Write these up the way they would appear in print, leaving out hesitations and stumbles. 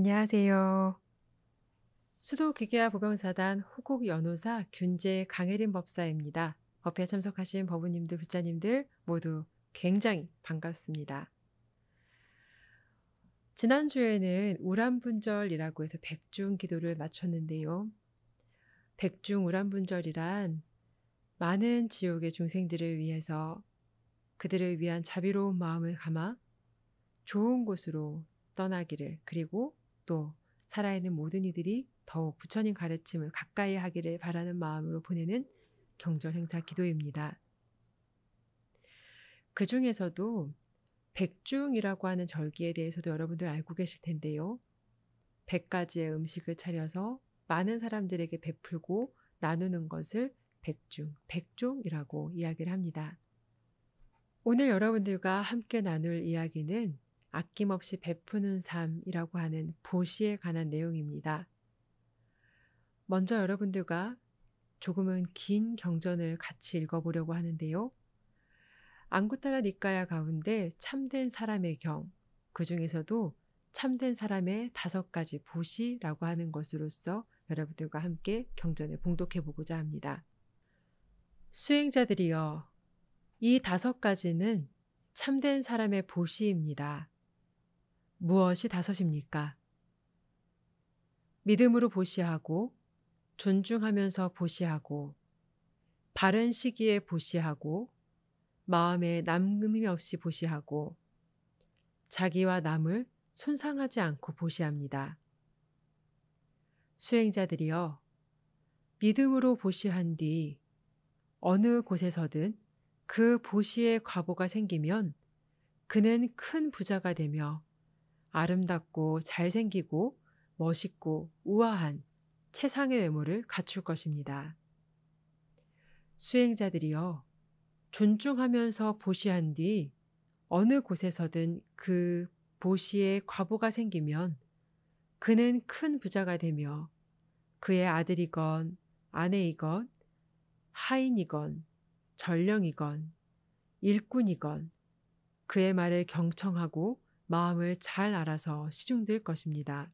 안녕하세요. 수도기계화 보병사단 호국 연호사 균제 강혜린 법사입니다. 법회에 참석하신 법우님들, 불자님들 모두 굉장히 반갑습니다. 지난주에는 우람분절이라고 해서 백중기도를 마쳤는데요. 백중우람분절이란 많은 지옥의 중생들을 위해서 그들을 위한 자비로운 마음을 감아 좋은 곳으로 떠나기를, 그리고 또 살아있는 모든 이들이 더욱 부처님 가르침을 가까이 하기를 바라는 마음으로 보내는 경절 행사 기도입니다. 그 중에서도 백중이라고 하는 절기에 대해서도 여러분들 알고 계실 텐데요. 100가지의 음식을 차려서 많은 사람들에게 베풀고 나누는 것을 백중, 백종이라고 이야기를 합니다. 오늘 여러분들과 함께 나눌 이야기는 아낌없이 베푸는 삶이라고 하는 보시에 관한 내용입니다. 먼저 여러분들과 조금은 긴 경전을 같이 읽어보려고 하는데요. 앙구타라 니까야 가운데 참된 사람의 경, 그 중에서도 참된 사람의 5가지 보시라고 하는 것으로서 여러분들과 함께 경전을 봉독해 보고자 합니다. 수행자들이여, 이 5가지는 참된 사람의 보시입니다. 무엇이 5입니까? 믿음으로 보시하고, 존중하면서 보시하고, 바른 시기에 보시하고, 마음에 남음이 없이 보시하고, 자기와 남을 손상하지 않고 보시합니다. 수행자들이여, 믿음으로 보시한 뒤 어느 곳에서든 그 보시의 과보가 생기면 그는 큰 부자가 되며 아름답고 잘생기고 멋있고 우아한 최상의 외모를 갖출 것입니다. 수행자들이여, 존중하면서 보시한 뒤 어느 곳에서든 그 보시의 과보가 생기면 그는 큰 부자가 되며 그의 아들이건 아내이건 하인이건 전령이건 일꾼이건 그의 말을 경청하고 마음을 잘 알아서 시중들 것입니다.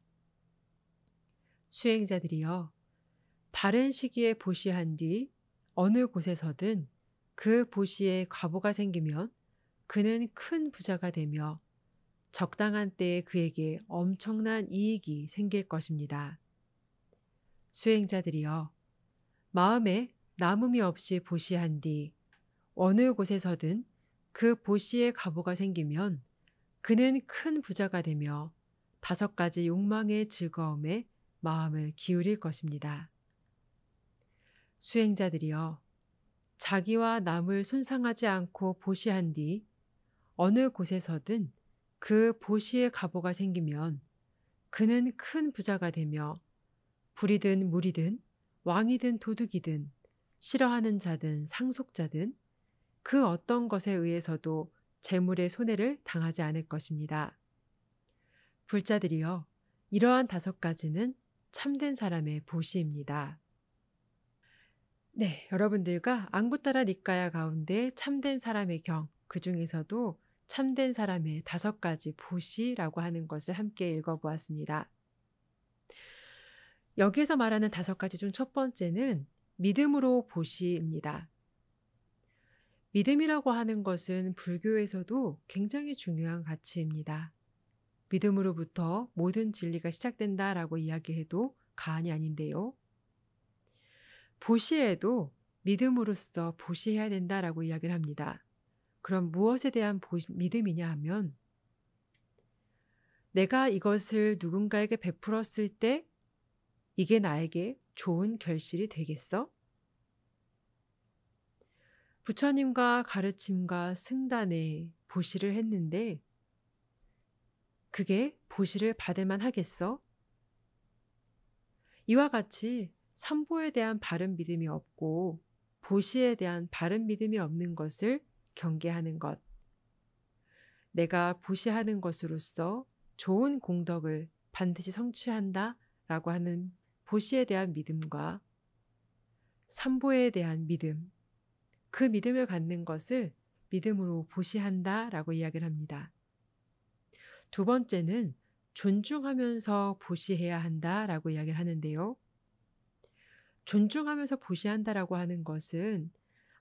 수행자들이여, 바른 시기에 보시한 뒤 어느 곳에서든 그 보시에 과보가 생기면 그는 큰 부자가 되며 적당한 때에 그에게 엄청난 이익이 생길 것입니다. 수행자들이여, 마음에 남음이 없이 보시한 뒤 어느 곳에서든 그 보시의 과보가 생기면 그는 큰 부자가 되며 5가지 욕망의 즐거움에 마음을 기울일 것입니다. 수행자들이여, 자기와 남을 손상하지 않고 보시한 뒤 어느 곳에서든 그 보시의 과보가 생기면 그는 큰 부자가 되며 불이든 물이든 왕이든 도둑이든 싫어하는 자든 상속자든 그 어떤 것에 의해서도 재물의 손해를 당하지 않을 것입니다. 불자들이여, 이러한 5가지는 참된 사람의 보시입니다. 네, 여러분들과 앙부따라 니까야 가운데 참된 사람의 경, 그 중에서도 참된 사람의 5가지 보시라고 하는 것을 함께 읽어보았습니다. 여기에서 말하는 5가지 중 첫 번째는 믿음으로 보시입니다. 믿음이라고 하는 것은 불교에서도 굉장히 중요한 가치입니다. 믿음으로부터 모든 진리가 시작된다라고 이야기해도 과언이 아닌데요. 보시에도 믿음으로써 보시해야 된다라고 이야기를 합니다. 그럼 무엇에 대한 믿음이냐 하면, 내가 이것을 누군가에게 베풀었을 때 이게 나에게 좋은 결실이 되겠어? 부처님과 가르침과 승단에 보시를 했는데 그게 보시를 받을만 하겠어? 이와 같이 삼보에 대한 바른 믿음이 없고 보시에 대한 바른 믿음이 없는 것을 경계하는 것. 내가 보시하는 것으로서 좋은 공덕을 반드시 성취한다 라고 하는 보시에 대한 믿음과 삼보에 대한 믿음, 그 믿음을 갖는 것을 믿음으로 보시한다 라고 이야기를 합니다. 두 번째는 존중하면서 보시해야 한다라고 이야기를 하는데요. 존중하면서 보시한다라고 하는 것은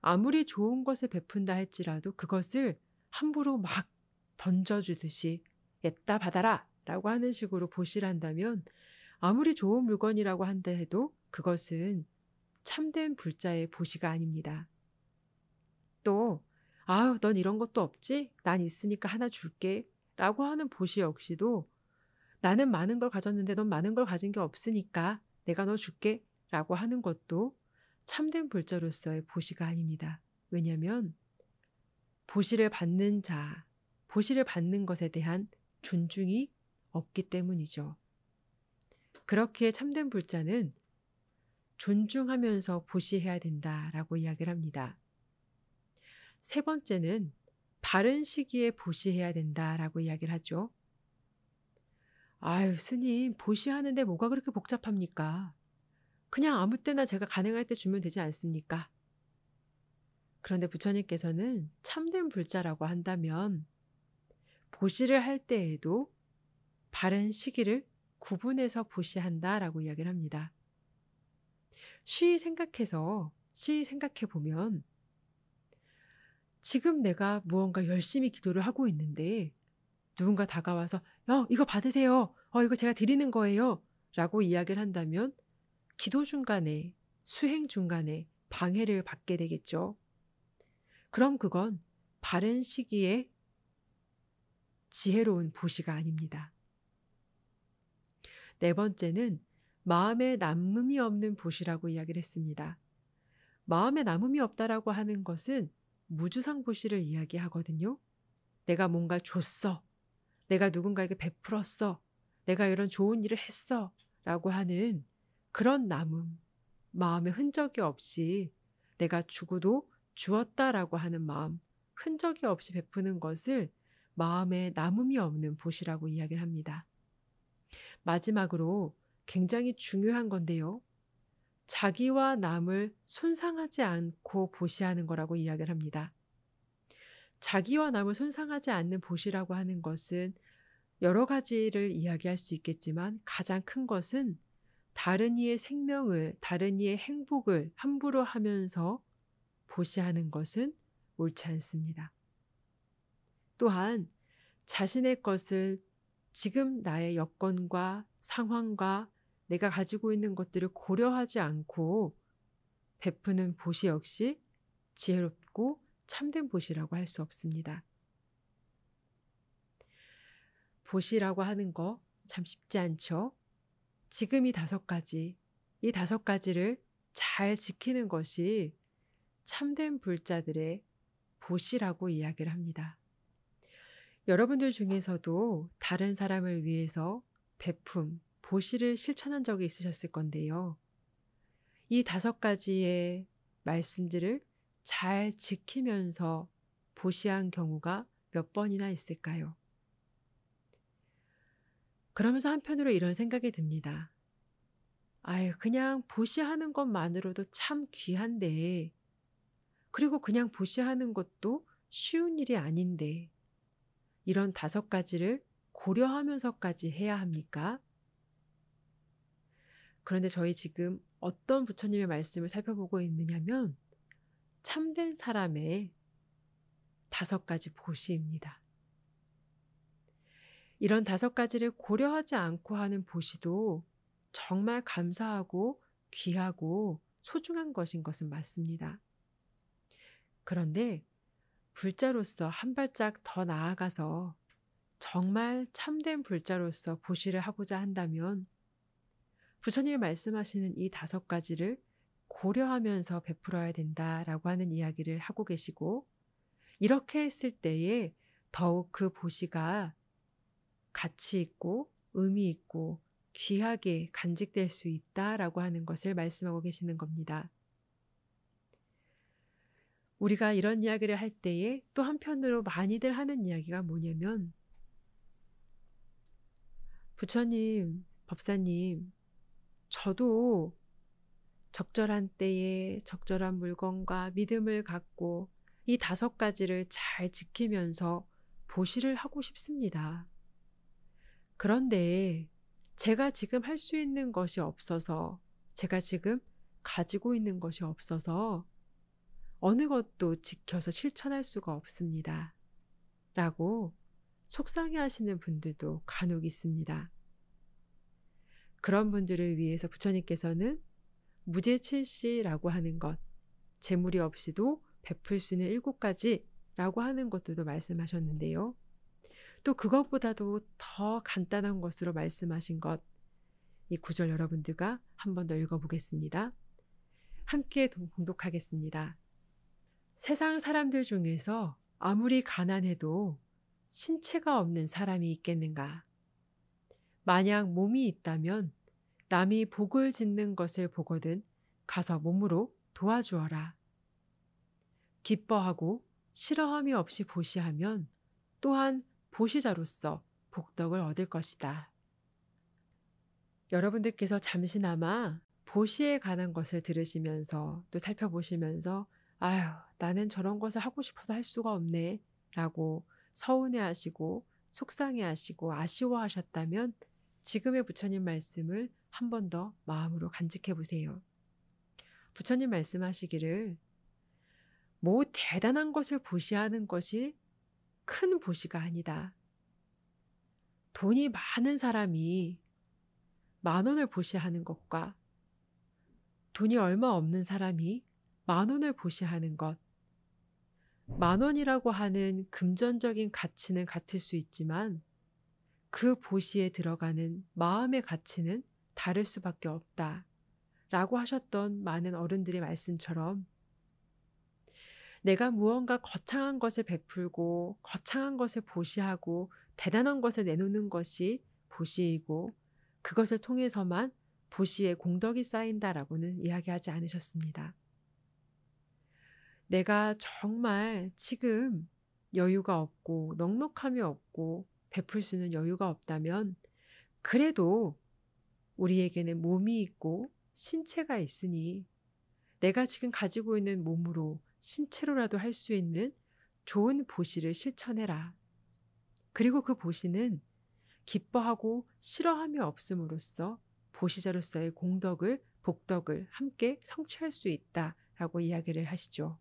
아무리 좋은 것을 베푼다 할지라도 그것을 함부로 막 던져주듯이 "에따 받아라" 라고 하는 식으로 보시를 한다면 아무리 좋은 물건이라고 한다 해도 그것은 참된 불자의 보시가 아닙니다. 또 "아유 넌 이런 것도 없지? 난 있으니까 하나 줄게" 라고 하는 보시 역시도 "나는 많은 걸 가졌는데 넌 많은 걸 가진 게 없으니까 내가 너 줄게" 라고 하는 것도 참된 불자로서의 보시가 아닙니다. 왜냐하면 보시를 받는 자, 보시를 받는 것에 대한 존중이 없기 때문이죠. 그렇기에 참된 불자는 존중하면서 보시해야 된다라고 이야기를 합니다. 세 번째는 바른 시기에 보시해야 된다라고 이야기를 하죠. "아유 스님 보시하는데 뭐가 그렇게 복잡합니까? 그냥 아무 때나 제가 가능할 때 주면 되지 않습니까?" 그런데 부처님께서는 참된 불자라고 한다면 보시를 할 때에도 바른 시기를 구분해서 보시한다라고 이야기를 합니다. 쉬이 생각해 보면 지금 내가 무언가 열심히 기도를 하고 있는데 누군가 다가와서 이거 받으세요. 이거 제가 드리는 거예요. 라고 이야기를 한다면 기도 중간에, 수행 중간에 방해를 받게 되겠죠. 그럼 그건 바른 시기에 지혜로운 보시가 아닙니다. 네 번째는 마음에 남음이 없는 보시라고 이야기를 했습니다. 마음에 남음이 없다라고 하는 것은 무주상 보시를 이야기하거든요. 내가 뭔가 줬어. 내가 누군가에게 베풀었어. 내가 이런 좋은 일을 했어. 라고 하는 그런 남음, 마음의 흔적이 없이 내가 주고도 주었다라고 하는 마음, 흔적이 없이 베푸는 것을 마음에 남음이 없는 보시라고 이야기를 합니다. 마지막으로 굉장히 중요한 건데요. 자기와 남을 손상하지 않고 보시하는 거라고 이야기를 합니다. 자기와 남을 손상하지 않는 보시라고 하는 것은 여러 가지를 이야기할 수 있겠지만 가장 큰 것은 다른 이의 생명을, 다른 이의 행복을 함부로 하면서 보시하는 것은 옳지 않습니다. 또한 자신의 것을 지금 나의 여건과 상황과 내가 가지고 있는 것들을 고려하지 않고 베푸는 보시 역시 지혜롭고 참된 보시라고 할 수 없습니다. 보시라고 하는 거 참 쉽지 않죠? 지금 이 5가지, 이 5가지를 잘 지키는 것이 참된 불자들의 보시라고 이야기를 합니다. 여러분들 중에서도 다른 사람을 위해서 베품, 보시를 실천한 적이 있으셨을 건데요. 이 5가지의 말씀들을 잘 지키면서 보시한 경우가 몇 번이나 있을까요? 그러면서 한편으로 이런 생각이 듭니다. 아유, 그냥 보시하는 것만으로도 참 귀한데, 그리고 그냥 보시하는 것도 쉬운 일이 아닌데, 이런 5가지를 고려하면서까지 해야 합니까? 그런데 저희 지금 어떤 부처님의 말씀을 살펴보고 있느냐면 참된 사람의 5가지 보시입니다. 이런 5가지를 고려하지 않고 하는 보시도 정말 감사하고 귀하고 소중한 것인 것은 맞습니다. 그런데 불자로서 한 발짝 더 나아가서 정말 참된 불자로서 보시를 하고자 한다면 부처님이 말씀하시는 이 5가지를 고려하면서 베풀어야 된다라고 하는 이야기를 하고 계시고, 이렇게 했을 때에 더욱 그 보시가 가치 있고 의미 있고 귀하게 간직될 수 있다라고 하는 것을 말씀하고 계시는 겁니다. 우리가 이런 이야기를 할 때에 또 한편으로 많이들 하는 이야기가 뭐냐면, 부처님, 법사님, 저도 적절한 때에 적절한 물건과 믿음을 갖고 이 5가지를 잘 지키면서 보시를 하고 싶습니다. 그런데 제가 지금 할 수 있는 것이 없어서, 제가 지금 가지고 있는 것이 없어서 어느 것도 지켜서 실천할 수가 없습니다. 라고 속상해 하시는 분들도 간혹 있습니다. 그런 분들을 위해서 부처님께서는 무제칠시라고 하는 것, 재물이 없이도 베풀 수 있는 7가지라고 하는 것들도 말씀하셨는데요. 또 그것보다도 더 간단한 것으로 말씀하신 것, 이 구절 여러분들과 한 번 더 읽어보겠습니다. 함께 봉독하겠습니다. 세상 사람들 중에서 아무리 가난해도 신체가 없는 사람이 있겠는가? 만약 몸이 있다면 남이 복을 짓는 것을 보거든 가서 몸으로 도와주어라. 기뻐하고 싫어함이 없이 보시하면 또한 보시자로서 복덕을 얻을 것이다. 여러분들께서 잠시나마 보시에 관한 것을 들으시면서 또 살펴보시면서 아휴, 나는 저런 것을 하고 싶어도 할 수가 없네 라고 서운해하시고 속상해하시고 아쉬워하셨다면 지금의 부처님 말씀을 한 번 더 마음으로 간직해 보세요. 부처님 말씀하시기를 뭐 대단한 것을 보시하는 것이 큰 보시가 아니다. 돈이 많은 사람이 10,000원을 보시하는 것과 돈이 얼마 없는 사람이 10,000원을 보시하는 것, 10,000원이라고 하는 금전적인 가치는 같을 수 있지만 그 보시에 들어가는 마음의 가치는 다를 수밖에 없다 라고 하셨던 많은 어른들의 말씀처럼 내가 무언가 거창한 것을 베풀고 거창한 것을 보시하고 대단한 것을 내놓는 것이 보시이고 그것을 통해서만 보시의 공덕이 쌓인다라고는 이야기하지 않으셨습니다. 내가 정말 지금 여유가 없고 넉넉함이 없고 베풀 수 있는 여유가 없다면 그래도 우리에게는 몸이 있고 신체가 있으니 내가 지금 가지고 있는 몸으로 신체로라도 할 수 있는 좋은 보시를 실천해라. 그리고 그 보시는 기뻐하고 싫어함이 없음으로써 보시자로서의 공덕을, 복덕을 함께 성취할 수 있다라고 이야기를 하시죠.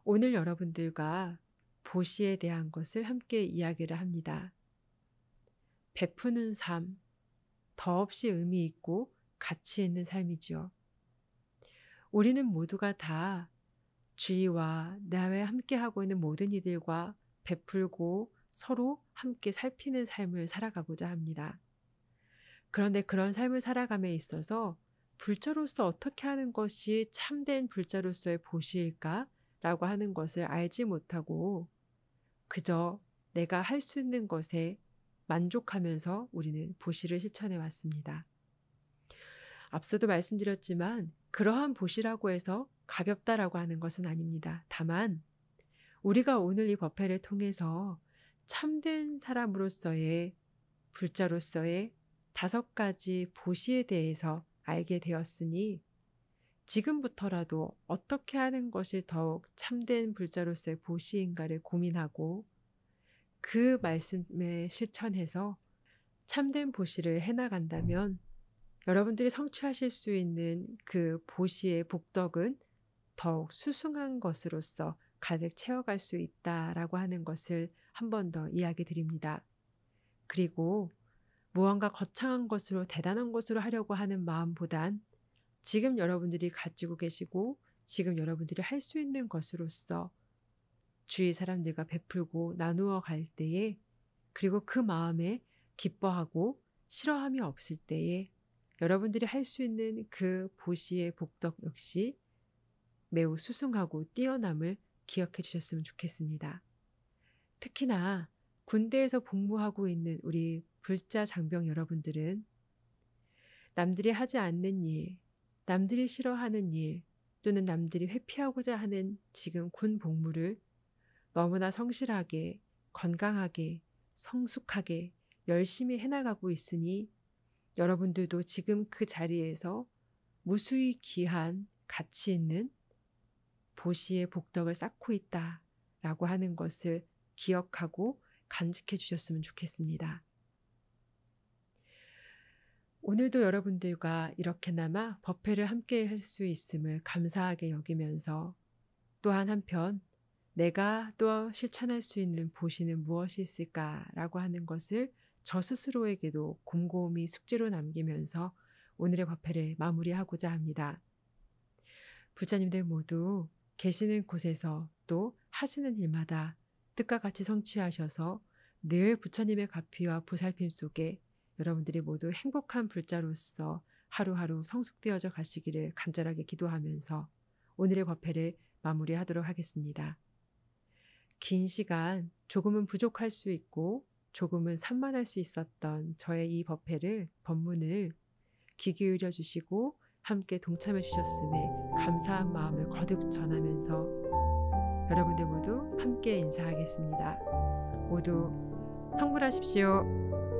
오늘 여러분들과 보시에 대한 것을 함께 이야기를 합니다. 베푸는 삶, 더없이 의미 있고 가치 있는 삶이지요. 우리는 모두가 다 주위와 나와 함께하고 있는 모든 이들과 베풀고 서로 함께 살피는 삶을 살아가고자 합니다. 그런데 그런 삶을 살아감에 있어서 불자로서 어떻게 하는 것이 참된 불자로서의 보시일까? 라고 하는 것을 알지 못하고 그저 내가 할 수 있는 것에 만족하면서 우리는 보시를 실천해 왔습니다. 앞서도 말씀드렸지만 그러한 보시라고 해서 가볍다라고 하는 것은 아닙니다. 다만 우리가 오늘 이 법회를 통해서 참된 사람으로서의 불자로서의 5가지 보시에 대해서 알게 되었으니 지금부터라도 어떻게 하는 것이 더욱 참된 불자로서의 보시인가를 고민하고 그 말씀에 실천해서 참된 보시를 해나간다면 여러분들이 성취하실 수 있는 그 보시의 복덕은 더욱 수승한 것으로서 가득 채워갈 수 있다라고 하는 것을 한 번 더 이야기 드립니다. 그리고 무언가 거창한 것으로 대단한 것으로 하려고 하는 마음보단 지금 여러분들이 가지고 계시고 지금 여러분들이 할 수 있는 것으로서 주위 사람들과 베풀고 나누어 갈 때에 그리고 그 마음에 기뻐하고 싫어함이 없을 때에 여러분들이 할 수 있는 그 보시의 복덕 역시 매우 수승하고 뛰어남을 기억해 주셨으면 좋겠습니다. 특히나 군대에서 복무하고 있는 우리 불자 장병 여러분들은 남들이 하지 않는 일, 남들이 싫어하는 일 또는 남들이 회피하고자 하는 지금 군 복무를 너무나 성실하게, 건강하게, 성숙하게 열심히 해나가고 있으니 여러분들도 지금 그 자리에서 무수히 귀한 가치 있는 보시의 복덕을 쌓고 있다라고 하는 것을 기억하고 간직해 주셨으면 좋겠습니다. 오늘도 여러분들과 이렇게나마 법회를 함께 할 수 있음을 감사하게 여기면서 또한 한편 내가 또 실천할 수 있는 보시는 무엇이 있을까라고 하는 것을 저 스스로에게도 곰곰이 숙제로 남기면서 오늘의 법회를 마무리하고자 합니다. 불자님들 모두 계시는 곳에서 또 하시는 일마다 뜻과 같이 성취하셔서 늘 부처님의 가피와 보살핌 속에 여러분들이 모두 행복한 불자로서 하루하루 성숙되어져 가시기를 간절하게 기도하면서 오늘의 법회를 마무리하도록 하겠습니다. 긴 시간 조금은 부족할 수 있고 조금은 산만할 수 있었던 저의 이 법문을 귀 기울여 주시고 함께 동참해 주셨음에 감사한 마음을 거듭 전하면서 여러분들 모두 함께 인사하겠습니다. 모두 성불하십시오.